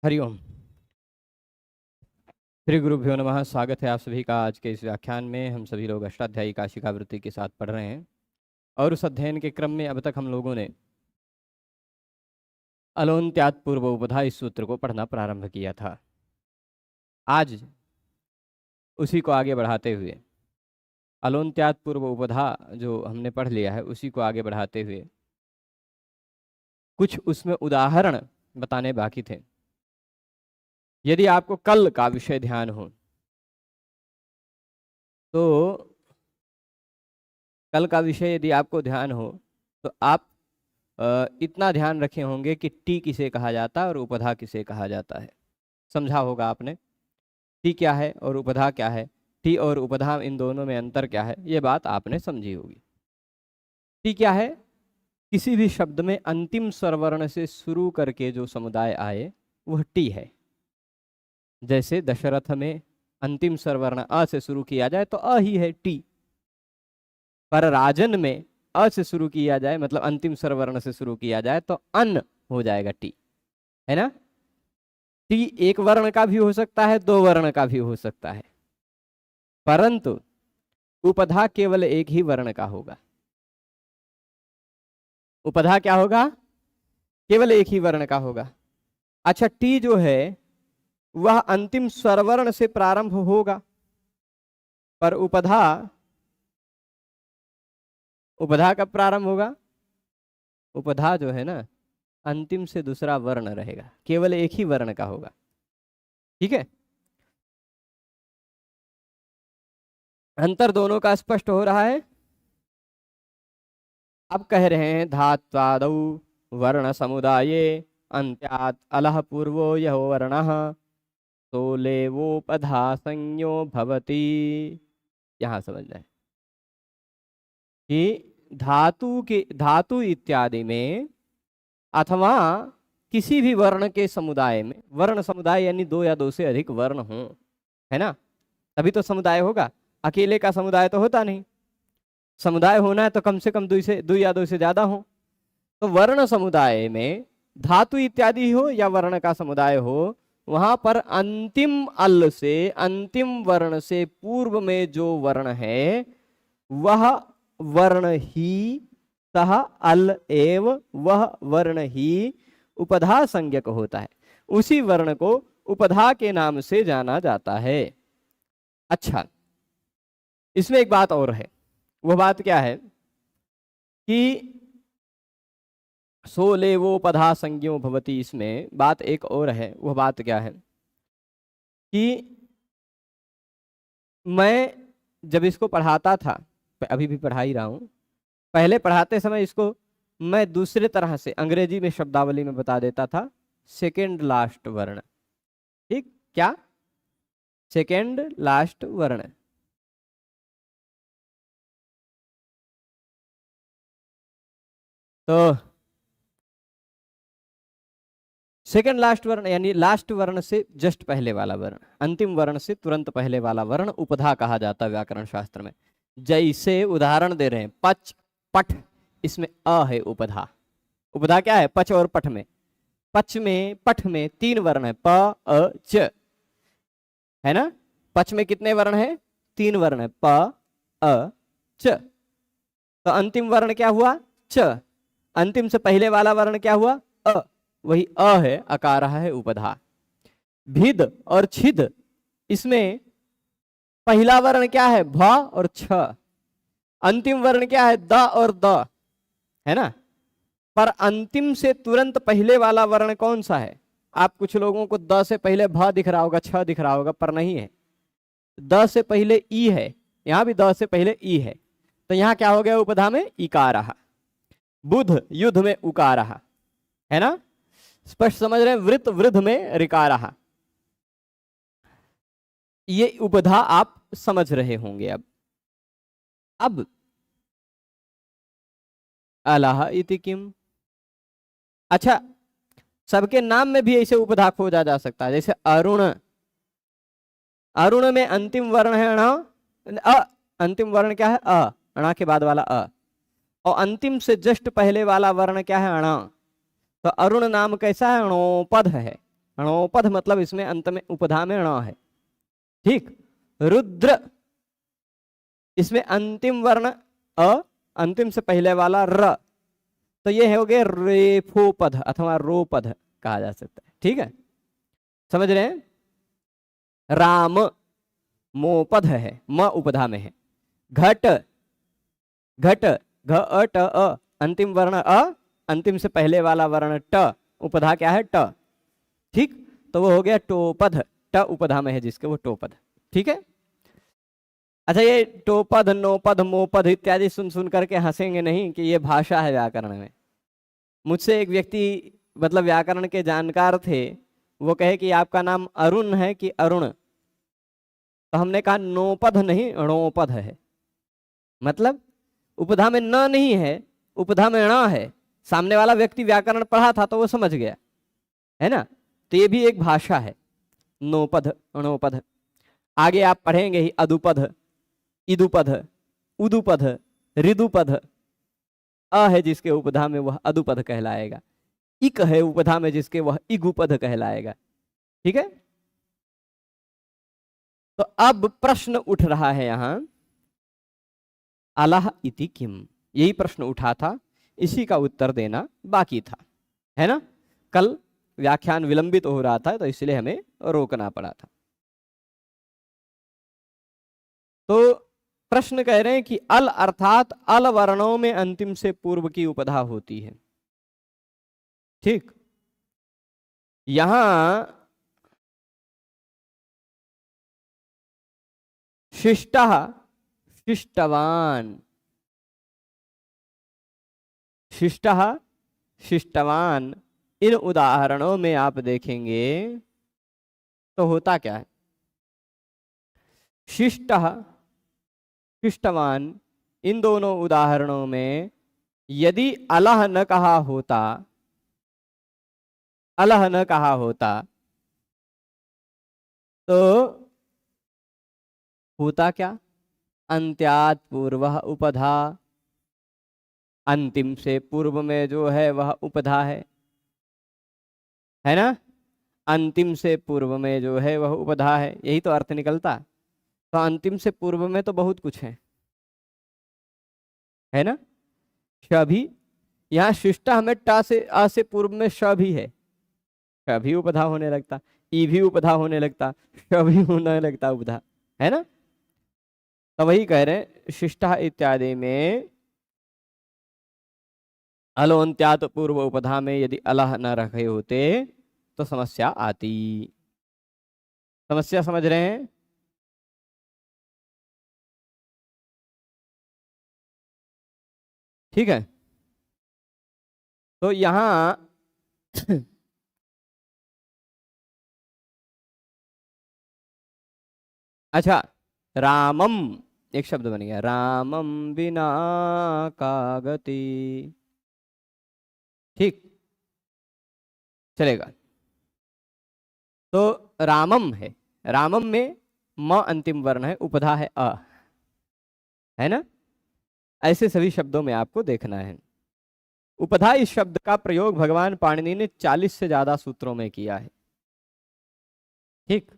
हरिओम। श्री गुरुभ्यो नमः। स्वागत है आप सभी का आज के इस व्याख्यान में। हम सभी लोग अष्टाध्यायी काशिका वृत्ति के साथ पढ़ रहे हैं और उस अध्ययन के क्रम में अब तक हम लोगों ने अलोन्त्यात् पूर्व उपधा इस सूत्र को पढ़ना प्रारंभ किया था। आज उसी को आगे बढ़ाते हुए अलोन्त्यात् पूर्व उपधा जो हमने पढ़ लिया है उसी को आगे बढ़ाते हुए कुछ उसमें उदाहरण बताने बाकी थे। यदि आपको कल का विषय ध्यान हो तो कल का विषय यदि आपको ध्यान हो तो आप इतना ध्यान रखे होंगे कि टी किसे कहा जाता है और उपधा किसे कहा जाता है। समझा होगा आपने टी क्या है और उपधा क्या है, टी और उपधा इन दोनों में अंतर क्या है, ये बात आपने समझी होगी। टी क्या है? किसी भी शब्द में अंतिम स्वरवर्ण से शुरू करके जो समुदाय आए वह टी है। जैसे दशरथ में अंतिम स्वरवर्ण अ से शुरू किया जाए तो अ ही है टी, पर राजन में अ से शुरू किया जाए मतलब अंतिम स्वरवर्ण से शुरू किया जाए तो अन हो जाएगा टी, है ना। टी एक वर्ण का भी हो सकता है, दो वर्ण का भी हो सकता है, परंतु उपधा केवल एक ही वर्ण का होगा। उपधा क्या होगा? केवल एक ही वर्ण का होगा। अच्छा, टी जो है वह अंतिम स्वरवर्ण से प्रारंभ होगा, पर उपधा कब प्रारंभ होगा? उपधा जो है ना अंतिम से दूसरा वर्ण रहेगा, केवल एक ही वर्ण का होगा। ठीक है, अंतर दोनों का स्पष्ट हो रहा है। अब कह रहे हैं धात्वादौ वर्ण समुदाये अन्त्यात् अलह पूर्वो यह वर्णः सोलेवोपधा संज्ञो भवति। यहां समझना है कि धातु इत्यादि में अथवा किसी भी वर्ण के समुदाय में, वर्ण समुदाय यानी दो या दो से अधिक वर्ण हो, है ना, तभी तो समुदाय होगा। अकेले का समुदाय तो होता नहीं। समुदाय होना है तो कम से कम दो या दो से ज्यादा हो। तो वर्ण समुदाय में धातु इत्यादि हो या वर्ण का समुदाय हो, वहां पर अंतिम अल से, अंतिम वर्ण से पूर्व में जो वर्ण है वह वर्ण ही सह अल एव वह वर्ण ही उपधा संज्ञक होता है। उसी वर्ण को उपधा के नाम से जाना जाता है। अच्छा, इसमें एक बात और है। वह बात क्या है कि सोलेवोपधा संज्ञो भवति, इसमें बात एक और है। वह बात क्या है कि मैं जब इसको पढ़ाता था, अभी भी पढ़ा ही रहा हूं, पहले पढ़ाते समय इसको मैं दूसरे तरह से अंग्रेजी में शब्दावली में बता देता था, सेकेंड लास्ट वर्ण। ठीक, क्या? सेकेंड लास्ट वर्ण। तो सेकेंड लास्ट वर्ण यानी लास्ट वर्ण से जस्ट पहले वाला वर्ण, अंतिम वर्ण से तुरंत पहले वाला वर्ण उपधा कहा जाता है व्याकरण शास्त्र में। जैसे उदाहरण दे रहे हैं, पच पठ, इसमें अ है उपधा। उपधा क्या है? पच और पठ में। पच में पठ में तीन वर्ण है, प अ च, है ना। पच में कितने वर्ण है? तीन वर्ण है, प अ च। तो अंतिम वर्ण क्या हुआ? च। अंतिम से पहले वाला वर्ण क्या हुआ? अ। वही अ है, अकार है उपधा। भिद और छिद, इसमें पहला वर्ण क्या है? भ और छ। अंतिम वर्ण क्या है? द और द, है ना। पर अंतिम से तुरंत पहले वाला वर्ण कौन सा है? आप कुछ लोगों को द से पहले भ दिख रहा होगा, छ दिख रहा होगा, पर नहीं है। द से पहले ई है, यहां भी द से पहले ई है। तो यहां क्या हो गया? उपधा में इकारः। बुध युद्ध में उकारः, है ना। स्पष्ट समझ रहे हैं? वृत वृद्ध में ऋकारः। ये उपधा आप समझ रहे होंगे। अब अलह इति किम। अच्छा, सबके नाम में भी ऐसे उपधा खोजा जा सकता है। जैसे अरुण, अरुण में अंतिम वर्ण है अण, अ। अंतिम वर्ण क्या है? अ, अणा के बाद वाला अ। और अंतिम से जस्ट पहले वाला वर्ण क्या है? अण। तो अरुण नाम कैसा है? अणोपध है। णोपध मतलब इसमें अंत में उपधा में ण है। ठीक। रुद्र, इसमें अंतिम वर्ण अ, अंतिम से पहले वाला र, तो ये हो गए रेफोपध अथवा रोपध कहा जा सकता है। ठीक है, समझ रहे हैं। राम मोपध है, म उपधा में है। घट, घट घ अ ट अ, अंतिम वर्ण अ, अंतिम से पहले वाला वर्ण ट, उपधा क्या है ट। ठीक, तो वो हो गया टोपध, ट उपधा में है जिसके, वो टोपध। ठीक है। अच्छा, ये टोपध नोपध मोपध इत्यादि सुन सुन करके हंसेंगे नहीं कि ये भाषा है व्याकरण में। मुझसे एक व्यक्ति मतलब व्याकरण के जानकार थे, वो कहे कि आपका नाम अरुण है कि अरुण, तो हमने कहा नोपध नहीं णोपध है। मतलब उपधा में न नहीं है, उपधा में ण है। सामने वाला व्यक्ति व्याकरण पढ़ा था तो वो समझ गया, है ना। तो ये भी एक भाषा है, नोपध णोपध। आगे आप पढ़ेंगे ही अदुपध, इदुपध, उदुपध, ऋदुपध। अ है जिसके उपधा में वह अदुपध कहलाएगा। इक है उपधा में जिसके, वह इगुपध कहलाएगा। ठीक है। तो अब प्रश्न उठ रहा है यहां, अलह इति किम, यही प्रश्न उठा था, इसी का उत्तर देना बाकी था, है ना। कल व्याख्यान विलंबित हो रहा था तो इसलिए हमें रोकना पड़ा था। तो प्रश्न कह रहे हैं कि अल अर्थात अल वर्णों में अंतिम से पूर्व की उपधा होती है। ठीक, यहां शिष्टः, शिष्टवान, शिष्टः, शिष्टवान, इन उदाहरणों में आप देखेंगे तो होता क्या है। शिष्टः, शिष्टवान, इन दोनों उदाहरणों में यदि अलह न कहा होता, अलह न कहा होता तो होता क्या, अंत्यात् पूर्व उपधा, अंतिम से पूर्व में जो है वह उपधा है ना। अंतिम से पूर्व में जो है वह उपधा है, यही तो अर्थ निकलता। तो अंतिम से पूर्व में तो बहुत कुछ है ना। श भी, यहाँ शिष्टा हमें टा से अ से पूर्व में श भी है, श भी उपधा होने लगता, ई भी उपधा होने लगता, श भी होने लगता उपधा, है ना। तो वही कह रहे हैं शिष्टा इत्यादि में अलोन्त्यात पूर्व उपधा में यदि अलह न रखे होते तो समस्या आती। समस्या समझ रहे हैं। ठीक है। तो यहां अच्छा, रामम एक शब्द बन गया, रामम बिना का गति। ठीक, चलेगा। तो रामम है, रामम में म अंतिम वर्ण है, उपधा है अ, है ना। ऐसे सभी शब्दों में आपको देखना है। उपधा इस शब्द का प्रयोग भगवान पाणिनि ने 40 से ज्यादा सूत्रों में किया है। ठीक,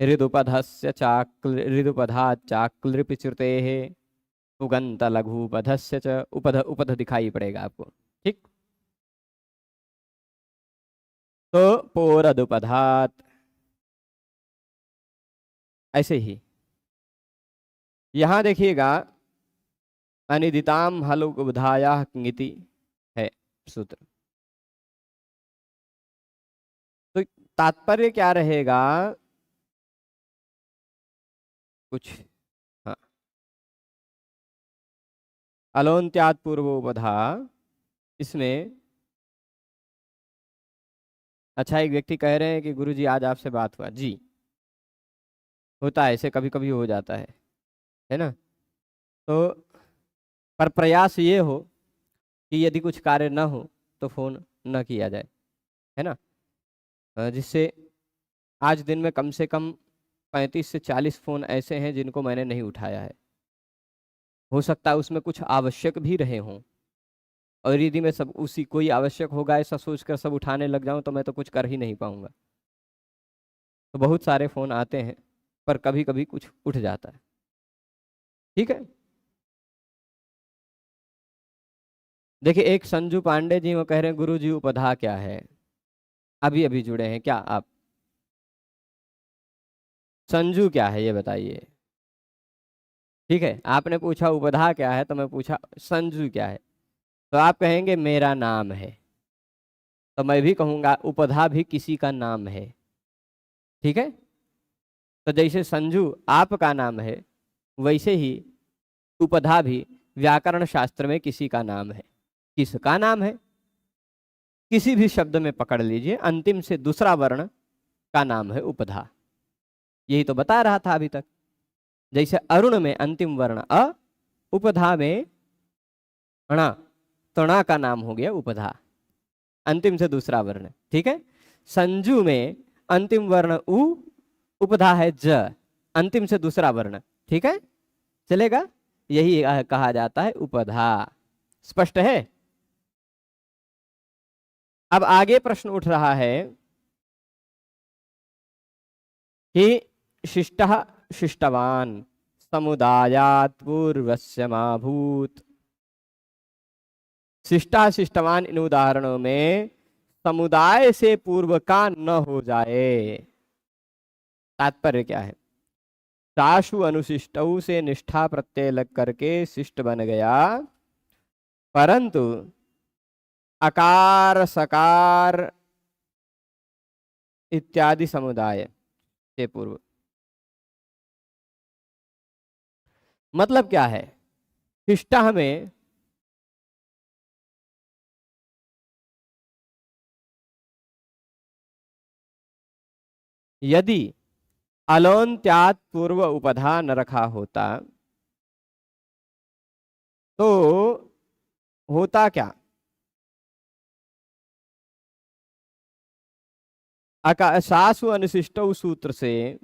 ऋदुपधस्य चाक्ल, ऋदुपधा चाक्लृपि श्रुतेः, उगंत लघुपधस्य च, उपध उपध दिखाई पड़ेगा आपको। ठीक, तो पोरदुपधात, ऐसे ही यहां देखिएगा अनिदिताम हलुबधाया किंगिति है सूत्र। तो तात्पर्य क्या रहेगा कुछ, हाँ, अलोन्त्यात पूर्वोपधा, इसमें अच्छा एक व्यक्ति कह रहे हैं कि गुरुजी आज आपसे बात हुआ जी, होता है ऐसे, कभी कभी हो जाता है ना। तो पर प्रयास ये हो कि यदि कुछ कार्य न हो तो फोन न किया जाए, है ना। जिससे आज दिन में कम से कम 35 से 40 फोन ऐसे हैं जिनको मैंने नहीं उठाया है। हो सकता है उसमें कुछ आवश्यक भी रहे हों, और यदि मैं सब उसी कोई आवश्यक होगा ऐसा सोचकर सब उठाने लग जाऊं तो मैं तो कुछ कर ही नहीं पाऊंगा। तो बहुत सारे फोन आते हैं, पर कभी कभी कुछ उठ जाता है। ठीक है, देखिए एक संजू पांडे जी वो कह रहे हैं गुरु जी उपधा क्या है। अभी अभी जुड़े हैं क्या आप? संजू क्या है ये बताइए। ठीक है, आपने पूछा उपधा क्या है, तो मैं पूछा संजू क्या है, तो आप कहेंगे मेरा नाम है, तो मैं भी कहूंगा उपधा भी किसी का नाम है। ठीक है, तो जैसे संजू आपका नाम है, वैसे ही उपधा भी व्याकरण शास्त्र में किसी का नाम है। किसका नाम है? किसी भी शब्द में पकड़ लीजिए, अंतिम से दूसरा वर्ण का नाम है उपधा। यही तो बता रहा था अभी तक। जैसे अरुण में अंतिम वर्ण अ, उपधा में अणा, तणा का नाम हो गया उपधा, अंतिम से दूसरा वर्ण। ठीक है, संजू में अंतिम वर्ण उ, उपधा है ज, अंतिम से दूसरा वर्ण। ठीक है, चलेगा, यही कहा जाता है उपधा। स्पष्ट है? अब आगे प्रश्न उठ रहा है कि शिष्टः शिष्टवान समुदायात् पूर्वस्य माभूत। शिष्टा शिष्टवान इन उदाहरणों में समुदाय से पूर्व का न हो जाए। तात्पर्य क्या है? साशु अनुशिष्टौ से निष्ठा प्रत्यय लग करके शिष्ट बन गया, परंतु अकार सकार इत्यादि समुदाय से पूर्व। मतलब क्या है? शिष्टा में यदि अलोन्त्यात पूर्व उपधा न रखा होता तो होता क्या? सासु अनुशिष्टौ सूत्र से,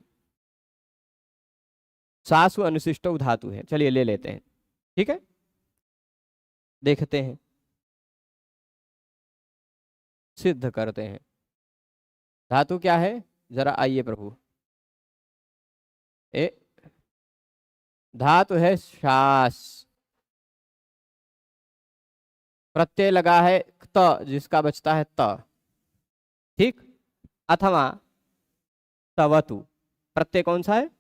सासु अनुशिष्टौ धातु है, चलिए ले लेते हैं। ठीक है, देखते हैं, सिद्ध करते हैं। धातु क्या है, जरा आइए प्रभु। ए, धातु है शास, प्रत्यय लगा है त, जिसका बचता है त। ठीक, अथवा तवतु, प्रत्यय कौन सा है?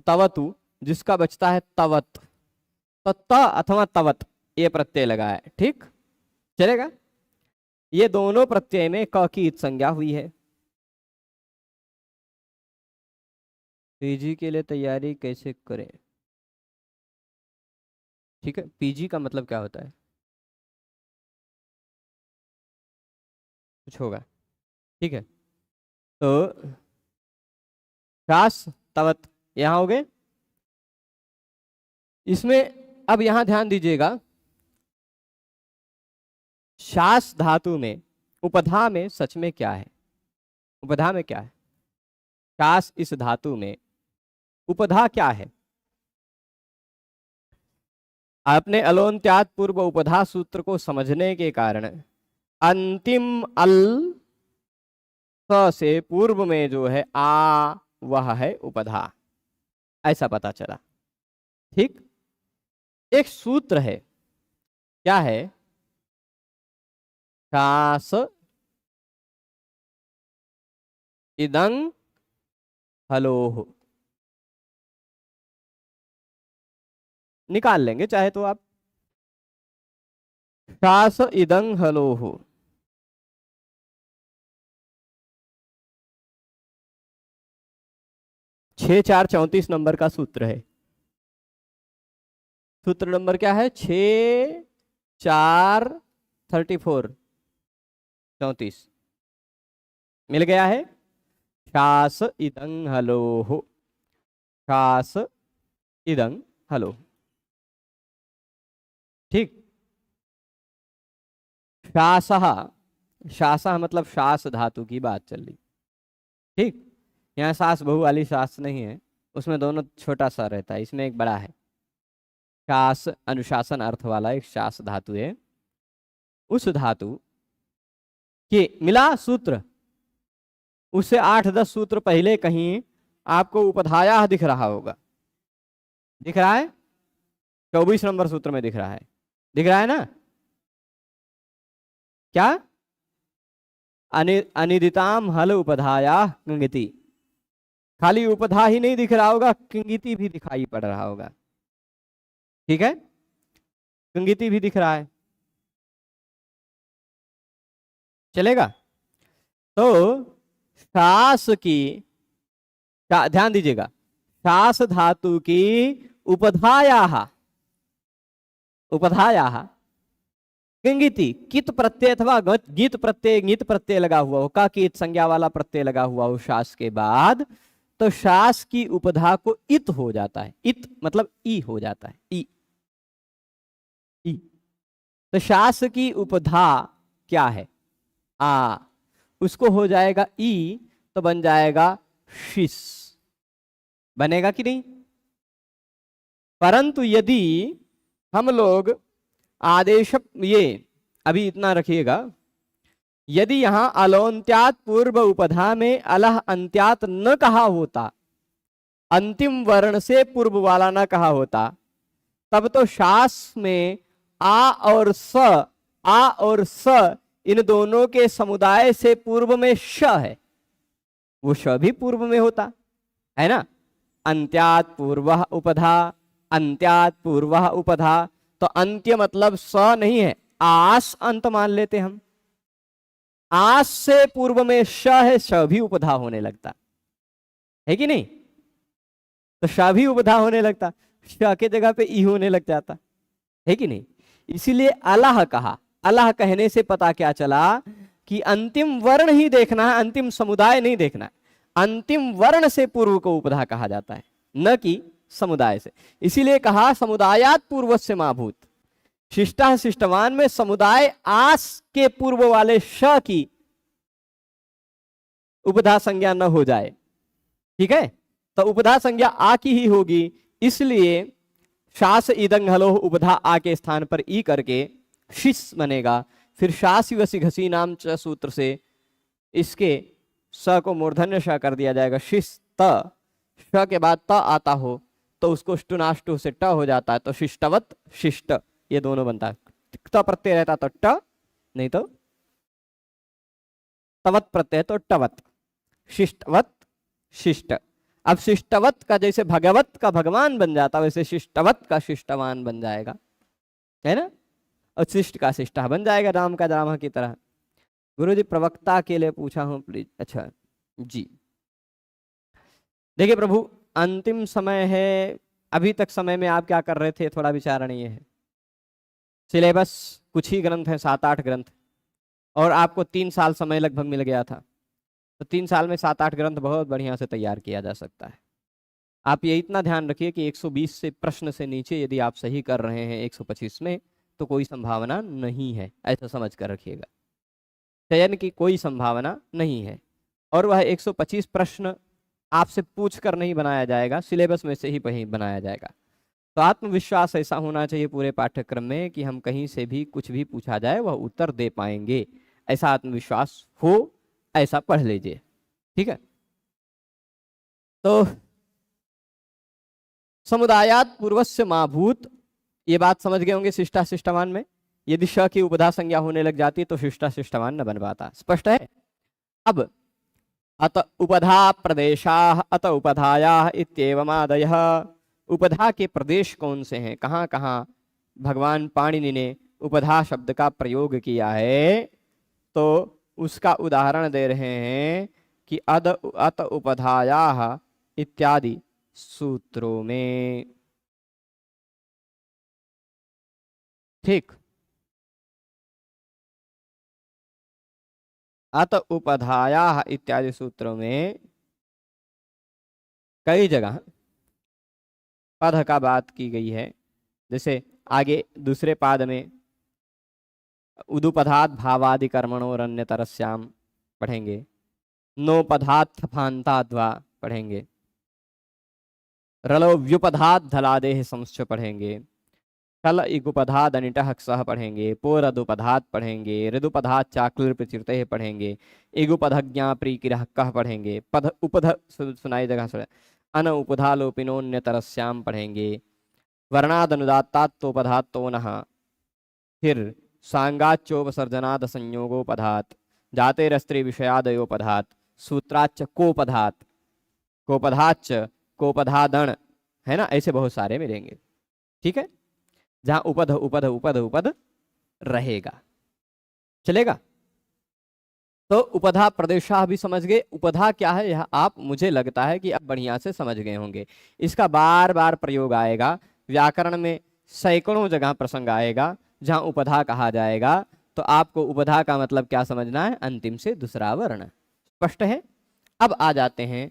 तवतु, जिसका बचता है तवत। तो त अथवा तवत ये प्रत्यय लगा है। ठीक, चलेगा। ये दोनों प्रत्यय में क की इत संज्ञा हुई है। पीजी के लिए तैयारी कैसे करें? ठीक है, पीजी का मतलब क्या होता है? कुछ होगा। ठीक है, तो शास तवत यहां हो गए। इसमें अब यहां ध्यान दीजिएगा, शास धातु में उपधा में सच में क्या है? उपधा में क्या है? शास इस धातु में उपधा क्या है? आपने अलोन्त्यात पूर्व उपधा सूत्र को समझने के कारण अंतिम अल स से पूर्व में जो है आ, वह है उपधा, ऐसा पता चला। ठीक, एक सूत्र है, क्या है? शास इदं हलोह, निकाल लेंगे चाहे तो आप। शास इदं हलोह, 6434 नंबर का सूत्र है। सूत्र नंबर क्या है? 6434 मिल गया है। शास इदं हलोह, शास इदं हलोह। ठीक, शासः, शासः मतलब शास धातु की बात चल रही। ठीक, यहाँ सास बहु वाली सास नहीं है, उसमें दोनों छोटा सा रहता है, इसमें एक बड़ा है। शास अनुशासन अर्थ वाला एक शास धातु है। उस धातु के मिला सूत्र, उससे 8-10 सूत्र पहले कहीं आपको उपधाया दिख रहा होगा। दिख रहा है? 24 नंबर सूत्र में दिख रहा है। दिख रहा है ना? क्या? अनिदिताम हल उपधाया किंगिति। खाली उपधा ही नहीं दिख रहा होगा, किंगिति भी दिखाई पड़ रहा होगा। ठीक है, किंगिति भी दिख रहा है। चलेगा? तो शास की, ध्यान दीजिएगा, शास धातु की उपधाया किंगिति, कित प्रत्यय अथवा गीत प्रत्यय, गीत प्रत्यय लगा हुआ हो, का कित संज्ञा वाला प्रत्यय लगा हुआ हो शास के बाद, तो शास की उपधा को इत हो जाता है। इत मतलब ई हो जाता है। ई तो शास की उपधा क्या है? आ, उसको हो जाएगा ई, तो बन जाएगा शिस। बनेगा कि नहीं? परंतु यदि हम लोग आदेश, ये अभी इतना रखिएगा, यदि यहां अलोन्त्यात पूर्व उपधा में अलह अंत्यात न कहा होता, अंतिम वर्ण से पूर्व वाला न कहा होता, तब तो शास में आ और स इन दोनों के समुदाय से पूर्व में श है, वो श भी पूर्व में होता है ना। अंत्यात पूर्वः उपधा, अंत्यात पूर्वः उपधा, तो अंत्य मतलब स नहीं है, आस अंत मान लेते हम। आस से पूर्व में श है, श भी उपधा होने लगता है कि नहीं? तो श भी उपधा होने लगता, श के जगह पे ई होने लग जाता है कि नहीं? इसीलिए अलाह कहा। अलाह कहने से पता क्या चला कि अंतिम वर्ण ही देखना है, अंतिम समुदाय नहीं देखना है। अंतिम वर्ण से पूर्व को उपधा कहा जाता है, न कि समुदाय से। इसीलिए कहा समुदायात पूर्वस्य माभूत। शिष्टा शिष्टवान में समुदाय आस के पूर्व वाले श की उपधा संज्ञा न हो जाए। ठीक है, तो उपधा संज्ञा आ की ही होगी। इसलिए शास इदंग हलो उपधा आ के स्थान पर ई करके शिस बनेगा। फिर शास वसी घसी नाम च सूत्र से इसके स को मूर्धन्य श कर दिया जाएगा। शिस त, श के बाद त आता हो तो उसको ष्टुनाष्टु से ट हो जाता है, तो शिष्टवत शिष्ट ये दोनों बनता है। त प्रत्यय रहता तो ट, नहीं तो तवत प्रत्यय तो टवत, शिष्टवत शिष्ट। अब शिष्टवत का जैसे भगवत का भगवान बन जाता वैसे शिष्टवत का शिष्टवान बन जाएगा, है ना। और शिष्ट का शिष्टा बन जाएगा, राम का राम की तरह। गुरुजी प्रवक्ता के लिए पूछा हूं प्लीज। अच्छा जी, देखिए प्रभु अंतिम समय है, अभी तक समय में आप क्या कर रहे थे थोड़ा विचारणीय है। सिलेबस कुछ ही ग्रंथ है, 7-8 ग्रंथ, और आपको 3 साल समय लगभग मिल गया था, तो 3 साल में 7-8 ग्रंथ बहुत बढ़िया से तैयार किया जा सकता है। आप ये इतना ध्यान रखिए कि 120 से प्रश्न से नीचे यदि आप सही कर रहे हैं 125 में, तो कोई संभावना नहीं है, ऐसा समझ कर रखिएगा। चयन की कोई संभावना नहीं है, और वह 125 प्रश्न आपसे पूछ कर नहीं बनाया जाएगा, सिलेबस में से ही बनाया जाएगा। तो आत्मविश्वास ऐसा होना चाहिए पूरे पाठ्यक्रम में कि हम कहीं से भी कुछ भी पूछा जाए वह उत्तर दे पाएंगे, ऐसा आत्मविश्वास हो, ऐसा पढ़ लीजिए। ठीक है, तो समुदायात पूर्वस्य माभूत, ये बात समझ गए होंगे। शिष्टा शिष्टवान में यदि श की उपधा संज्ञा होने लग जाती है तो शिष्टा शिष्टवान न बन पाता। स्पष्ट है। अब अत उपधा प्रदेशा, अत उपधाया इत्येवमादयः, उपधा के प्रदेश कौन से हैं, कहाँ कहाँ भगवान पाणिनि ने उपधा शब्द का प्रयोग किया है, तो उसका उदाहरण दे रहे हैं कि अत उपधाया इत्यादि सूत्रों में। ठीक, अत उपधाया इत्यादि सूत्रों में कई जगह पद का बात की गई है। जैसे आगे दूसरे पाद में उदुपधात भावादि कर्मणोर अन्य तरस्याम पढ़ेंगे, नोपधात थफांताद्वा पढ़ेंगे, रलो व्युपधात धलादेह संश्च पढ़ेंगे, छल इगुपधाद अनिटः सह पढ़ेंगे, पोरदुपधात पढ़ेंगे, ऋदुपधात चाक्लिर प्रचिरते पढ़ेंगे, इगुपधज्ञा प्रीकिरः कह पढ़ेंगे, पध उपध सुनाई जगह सुना, अन उपधा लोपिनोन्यतरस्याम पढ़ेंगे, वर्णाद अनुदात्तात्तोपधात्तो नः, फिर सांगाच्चोपसर्जनाद संयोगोपधात, जातेरस्त्री विषयादयोपधात, सूत्राच्च कोपधात, कोपधाच्च कोपधादण, है ना, ऐसे बहुत सारे मिलेंगे। ठीक है, जहां उपध उपध उपध उपध रहेगा, चलेगा। तो उपधा प्रदेशा भी समझ गए। उपधा क्या है यह आप, मुझे लगता है कि अब बढ़िया से समझ गए होंगे। इसका बार बार प्रयोग आएगा व्याकरण में, सैकड़ों जगह प्रसंग आएगा जहां उपधा कहा जाएगा। तो आपको उपधा का मतलब क्या समझना है, अंतिम से दूसरा वर्ण। स्पष्ट है। अब आ जाते हैं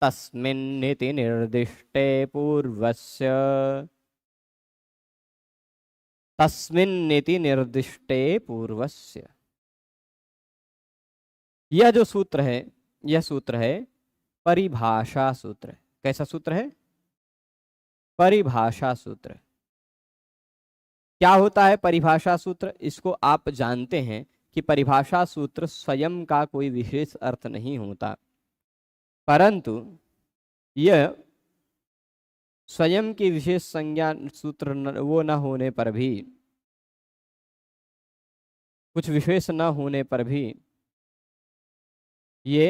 तस्मिन्निति निर्दिष्टे पूर्वस्य, तस्मिन्निति निर्दिष्टे पूर्वस्य। यह जो सूत्र है, यह सूत्र है परिभाषा सूत्र। कैसा सूत्र है, परिभाषा सूत्र। क्या होता है परिभाषा सूत्र, इसको आप जानते हैं कि परिभाषा सूत्र स्वयं का कोई विशेष अर्थ नहीं होता, परंतु यह स्वयं की विशेष संज्ञा सूत्र वो न होने पर भी, कुछ विशेष न होने पर भी ये,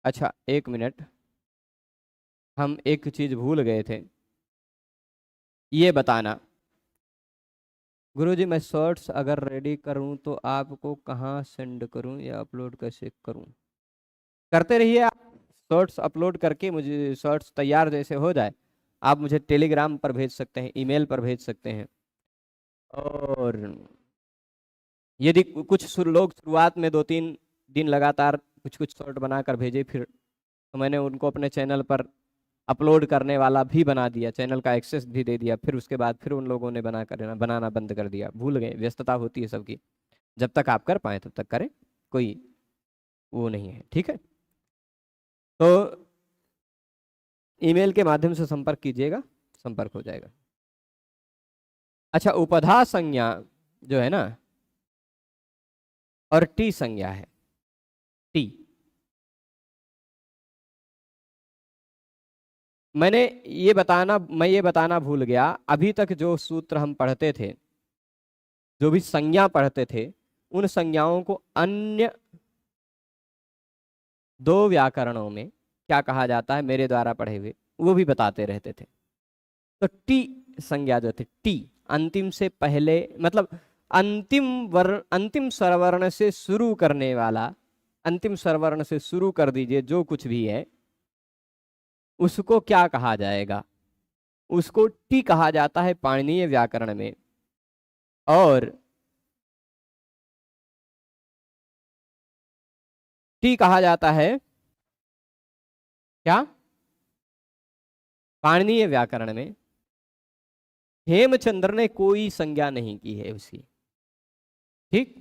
अच्छा एक मिनट, हम एक चीज भूल गए थे ये बताना। गुरुजी मैं शॉर्ट्स अगर रेडी करूं तो आपको कहाँ सेंड करूं या अपलोड कैसे करूं? करते रहिए आप, शॉर्ट्स अपलोड करके मुझे शॉर्ट्स तैयार जैसे हो जाए आप मुझे टेलीग्राम पर भेज सकते हैं, ईमेल पर भेज सकते हैं। और यदि कुछ लोग शुरुआत में 2-3 दिन लगातार कुछ कुछ शॉर्ट बनाकर भेजे, फिर तो मैंने उनको अपने चैनल पर अपलोड करने वाला भी बना दिया, चैनल का एक्सेस भी दे दिया, फिर उसके बाद फिर उन लोगों ने बनाना बंद कर दिया, भूल गए, व्यस्तता होती है सबकी। जब तक आप कर पाए तब तक करें, कोई वो नहीं है। ठीक है, तो ईमेल के माध्यम से संपर्क कीजिएगा, संपर्क हो जाएगा। अच्छा, उपधा संज्ञा जो है ना, और टी संज्ञा है, टी। मैं ये बताना भूल गया, अभी तक जो सूत्र हम पढ़ते थे, जो भी संज्ञा पढ़ते थे, उन संज्ञाओं को अन्य 2 व्याकरणों में क्या कहा जाता है, मेरे द्वारा पढ़े हुए वो भी बताते रहते थे। तो टी संज्ञा जो थे, टी अंतिम से पहले, मतलब अंतिम स्वरवर्ण से शुरू करने वाला, अंतिम स्वरवर्ण से शुरू कर दीजिए जो कुछ भी है, उसको क्या कहा जाएगा, उसको टी कहा जाता है पाणिनीय व्याकरण में। और टी कहा जाता है क्या, पाणिनीय व्याकरण में हेमचंद्र ने कोई संज्ञा नहीं की है उसकी। ठीक,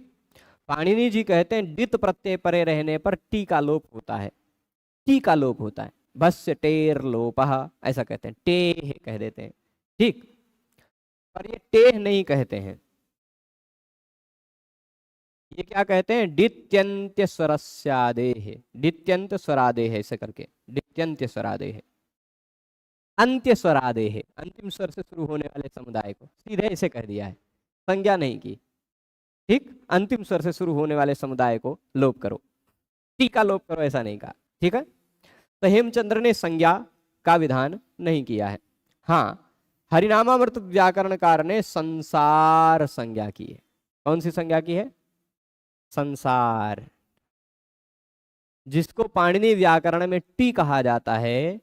पाणिनि जी कहते हैं डित प्रत्यय परे रहने पर टी का लोप होता है, टी का लोप होता है, भस्य टेर लोपः ऐसा कहते हैं, टेह कह देते हैं। ठीक, पर ये टेह नहीं कहते हैं, ये क्या कहते हैं, डित्यंत्य स्वरस्यादेह, डित्यंत स्वरादेह ऐसे करके, डित्यंत्य स्वरादेह, अंत्य स्वरादेह, अंतिम स्वर से शुरू होने वाले समुदाय को सीधे ऐसे कह दिया है, संज्ञा नहीं की। ठीक, अंतिम स्वर से शुरू होने वाले समुदाय को लोप करो, टी का लोप करो, ऐसा नहीं कहा। ठीक है, तो हेमचंद्र ने संज्ञा का विधान नहीं किया है। हाँ, हरिनामामृत व्याकरणकार ने संसार संज्ञा की है। कौन सी संज्ञा की है, संसार, जिसको पाणिनि व्याकरण में टी कहा जाता है,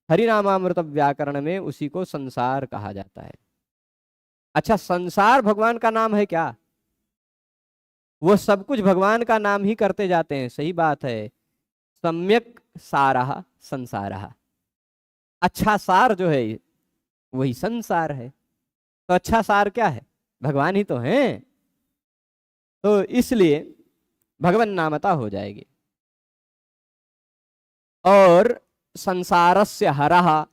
हरिनामामृत व्याकरण में उसी को संसार कहा जाता है। अच्छा, संसार भगवान का नाम है क्या? वो सब कुछ भगवान का नाम ही करते जाते हैं, सही बात है। सम्यक सारः संसारः, अच्छा सार जो है वही संसार है। तो अच्छा सार क्या है, भगवान ही तो हैं, तो इसलिए भगवान नामता हो जाएगी। और संसारस्य हरः,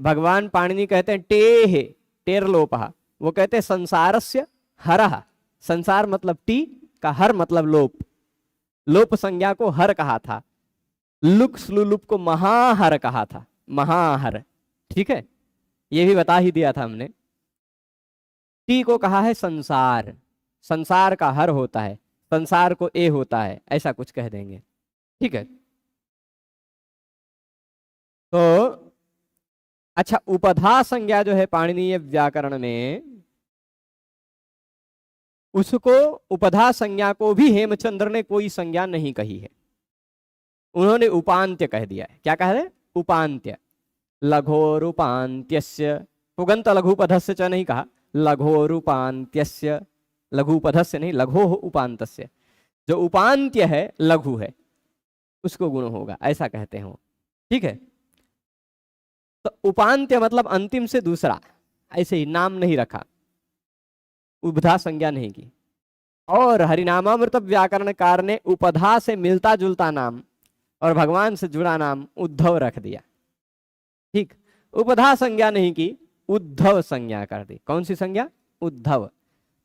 भगवान पाणिनि कहते हैं टेह, टेर लोपः, वो कहते हैं संसारस्य हरः, संसार मतलब टी का, हर मतलब लोप, लोप संज्ञा को हर कहा था, लुक स्लुलुप को महाहर कहा था, महाहर, ठीक है, ये भी बता ही दिया था हमने। टी को कहा है संसार, संसार का हर होता है, संसार को ए होता है, ऐसा कुछ कह देंगे, ठीक है। तो अच्छा, उपधा संज्ञा जो है पाणिनीय व्याकरण में, उसको उपधा संज्ञा को भी हेमचंद्र ने कोई संज्ञा नहीं कही है, उन्होंने उपांत्य कह दिया है। क्या कह रहे? उपांत्य। लघोरुपांत्यस्य, पुगंत लघुपधस्य च नहीं कहा, लघोरुपांत्यस्य, लघुपधस्य नहीं, लघोः उपांतस्य, जो उपांत्य है लघु है उसको गुण होगा, ऐसा कहते हैं वो, ठीक है। तो उपांत्य मतलब अंतिम से दूसरा, ऐसे ही नाम नहीं रखा, उपधा संज्ञा नहीं की। और हरिनामामृत व्याकरणकार ने उपधा से मिलता जुलता नाम और भगवान से जुड़ा नाम उद्धव रख दिया, ठीक। उपधा संज्ञा नहीं की, उद्धव संज्ञा कर दी। कौन सी संज्ञा? उद्धव।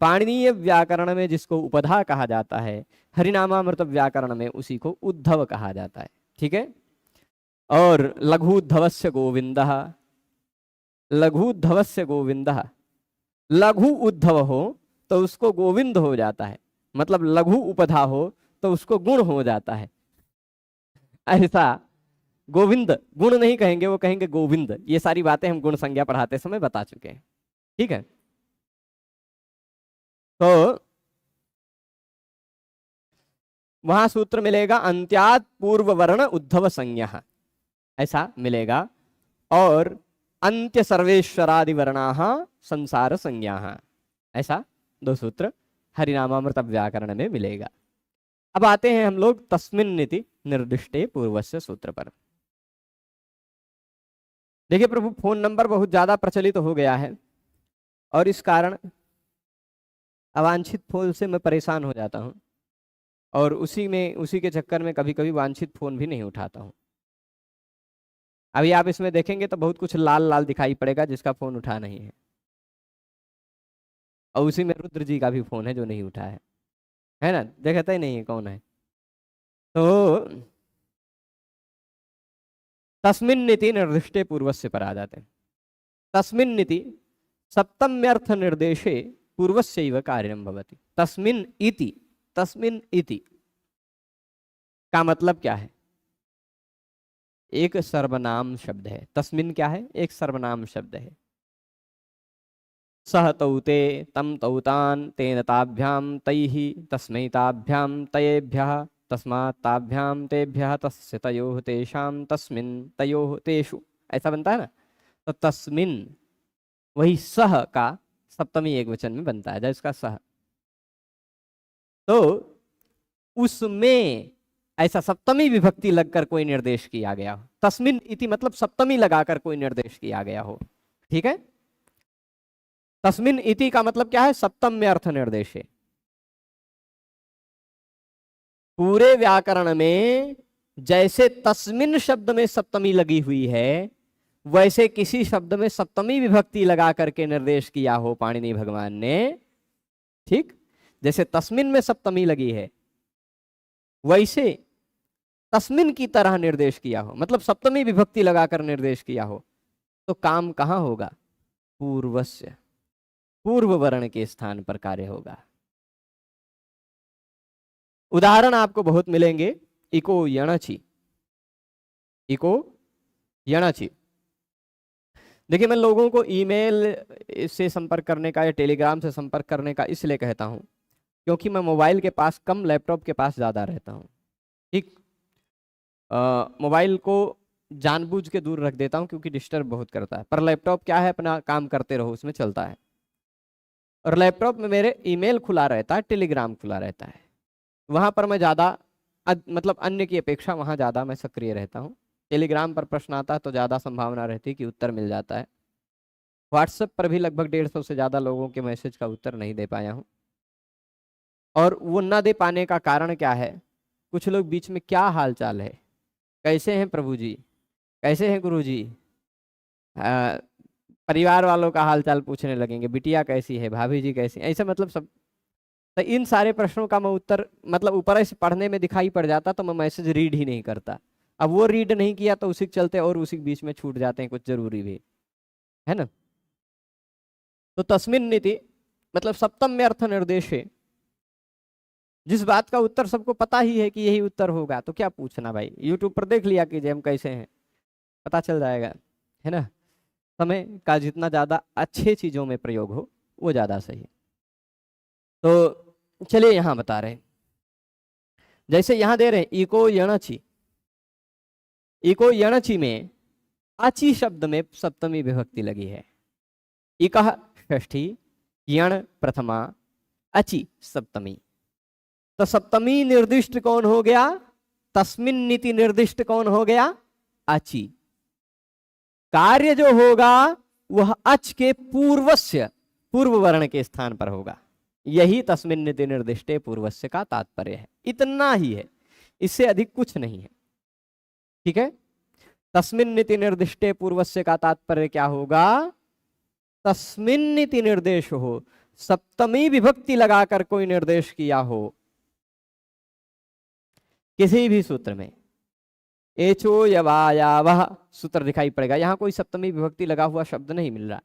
पाणिनीय व्याकरण में जिसको उपधा कहा जाता है, हरिनामामृत व्याकरण में उसी को उद्धव कहा जाता है, ठीक है। और लघुद्धवस्य गोविंदः, लघुद्धवस्य गोविंदः, लघु उद्धव हो तो उसको गोविंद हो जाता है, मतलब लघु उपधा हो तो उसको गुण हो जाता है, ऐसा। गोविंद गुण नहीं कहेंगे, वो कहेंगे गोविंद। ये सारी बातें हम गुण संज्ञा पढ़ाते समय बता चुके हैं, ठीक है। तो वहां सूत्र मिलेगा अंत्यात पूर्व वर्ण उद्धव संज्ञा, ऐसा मिलेगा। और अंत्य सर्वेश्वरादि वर्णाः संसार संज्ञा, ऐसा दो सूत्र हरिनामामृत व्याकरण में मिलेगा। अब आते हैं हम लोग तस्मिन्निति निर्दिष्टे पूर्वस्य सूत्र पर। देखिए प्रभु, फोन नंबर बहुत ज्यादा प्रचलित हो गया है और इस कारण अवांछित फोन से मैं परेशान हो जाता हूं, और उसी के चक्कर में कभी कभी वांछित फोन भी नहीं उठाता हूं। अभी आप इसमें देखेंगे तो बहुत कुछ लाल लाल दिखाई पड़ेगा जिसका फोन उठा नहीं है, और उसी में रुद्र जी का भी फोन है जो नहीं उठा है ना, देखता ही नहीं है कौन है। तो तस्मिन्निति निर्दिष्टे पूर्वस्य पर आ जाते हैं। तस्मिन्निति सप्तम्यर्थ निर्देशे पूर्वस्यैव कार्यं भवति। तस्मिन् इति, तस्मिन् इति का मतलब क्या है? एक सर्वनाम शब्द है। तस्मिन् क्या है? एक सर्वनाम शब्द है। सह तौते, तम तौतान, तेन ताभ्याम, तैहि, तस्मै ताभ्याम, तयेभ्यः, तस्मात् ताभ्याम, तेभ्यः, तस्य तयोः, तेषां, तस्मिन्, तयोः, तेषु, ऐसा बनता है ना। तो तस्मिन् वही सह का सप्तमी एक वचन में बनता है, जिसका सह, तो उसमें ऐसा सप्तमी विभक्ति लगकर कोई निर्देश किया गया हो। तस्मिन् इति मतलब सप्तमी लगाकर कोई निर्देश किया गया हो, ठीक है। तस्मिन् इति का मतलब क्या है? सप्तम्य अर्थ निर्देश है। पूरे व्याकरण में जैसे तस्मिन् शब्द में सप्तमी लगी हुई है, वैसे किसी शब्द में सप्तमी विभक्ति लगा करके निर्देश किया हो पाणिनि भगवान ने, ठीक। जैसे तस्मिन् में सप्तमी लगी है, वैसे तस्मिन् की तरह निर्देश किया हो, मतलब सप्तमी विभक्ति लगाकर निर्देश किया हो, तो काम कहां होगा? पूर्वस्य, पूर्व वर्ण के स्थान पर कार्य होगा। उदाहरण आपको बहुत मिलेंगे। इको यणचि, इको यणचि। देखिए, मैं लोगों को ईमेल से संपर्क करने का या टेलीग्राम से संपर्क करने का इसलिए कहता हूं क्योंकि मैं मोबाइल के पास कम, लैपटॉप के पास ज़्यादा रहता हूं, ठीक। मोबाइल को जानबूझ के दूर रख देता हूं क्योंकि डिस्टर्ब बहुत करता है, पर लैपटॉप क्या है, अपना काम करते रहो, उसमें चलता है। और लैपटॉप में मेरे ईमेल खुला रहता है, टेलीग्राम खुला रहता है, वहाँ पर मैं ज़्यादा मतलब अन्य की अपेक्षा वहाँ ज़्यादा मैं सक्रिय रहता हूँ। टेलीग्राम पर प्रश्न आता है तो ज़्यादा संभावना रहती है कि उत्तर मिल जाता है। व्हाट्सएप पर भी लगभग 150 से ज़्यादा लोगों के मैसेज का उत्तर नहीं दे पाया हूँ। और वो ना दे पाने का कारण क्या है? कुछ लोग बीच में क्या हाल चाल है, कैसे हैं प्रभु जी, कैसे हैं गुरु जी, परिवार वालों का हालचाल पूछने लगेंगे, बिटिया कैसी है, भाभी जी कैसी, ऐसे मतलब सब। तो इन सारे प्रश्नों का मैं उत्तर मतलब ऊपर से पढ़ने में दिखाई पड़ जाता तो मैं मैसेज रीड ही नहीं करता। अब वो रीड नहीं किया तो उसी के चलते और उसी के बीच में छूट जाते हैं कुछ जरूरी भी, है ना। तो तस्मिन नीति मतलब सप्तम में अर्थ निर्देश है, जिस बात का उत्तर सबको पता ही है कि यही उत्तर होगा, तो क्या पूछना भाई, यूट्यूब पर देख लिया कीजिए हम कैसे हैं, पता चल जाएगा, है ना। समय का जितना ज्यादा अच्छे चीजों में प्रयोग हो वो ज्यादा सही है। तो चलिए यहां बता रहे हैं, जैसे यहां दे रहे हैं इको यणची, इको यणची में अची शब्द में सप्तमी विभक्ति लगी है। इकः षष्ठी, यण प्रथमा, अची सप्तमी। तो सप्तमी निर्दिष्ट कौन हो गया, तस्मिन नीति निर्दिष्ट कौन हो गया, अची। कार्य जो होगा वह अच के पूर्वस्य, पूर्व वर्ण के स्थान पर होगा। यही तस्मिन नीति निर्दिष्टे पूर्वस्य का तात्पर्य है, इतना ही है, इससे अधिक कुछ नहीं है। ठीक है, तस्मिन नीति निर्दिष्टे पूर्वस्य का तात्पर्य क्या होगा, तस्मिन नीति निर्देश हो, सप्तमी विभक्ति लगाकर कोई निर्देश किया हो किसी भी सूत्र में, एचो यवा वह सूत्र दिखाई पड़ेगा। यहां कोई सप्तमी विभक्ति लगा हुआ शब्द नहीं मिल रहा है,